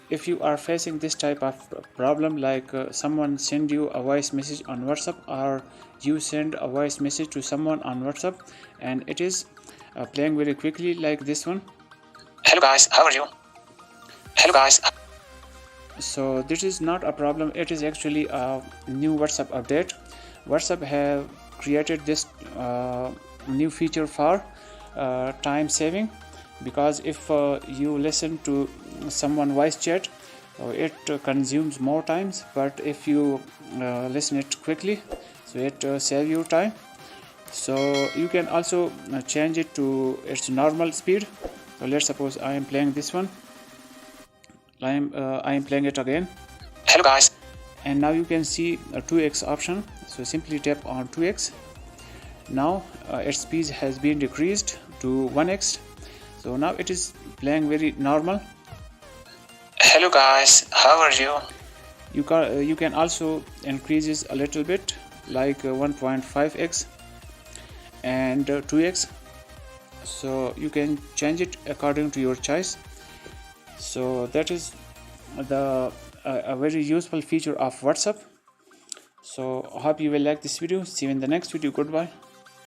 if you are facing this type of problem, like someone send you a voice message on WhatsApp, or you send a voice message to someone on WhatsApp and it is playing very quickly like this one. Hello guys, how are you? Hello guys. So this is not a problem, it is actually a new WhatsApp update. WhatsApp have created this new feature for time saving, because if you listen to someone voice chat, it consumes more times, but if you listen it quickly, so it save you time. So you can also change it to its normal speed. So let's suppose I am playing this one. I am playing it again. Hello guys. And now you can see a 2x option, so simply tap on 2x. Now its speed has been decreased to 1x, so now it is playing very normal. Hello guys, how are you? You can also increase it a little bit, like 1.5x and 2x, so you can change it according to your choice. So that is the a very useful feature of WhatsApp. So I hope you will like this video. See you in the next video. Goodbye.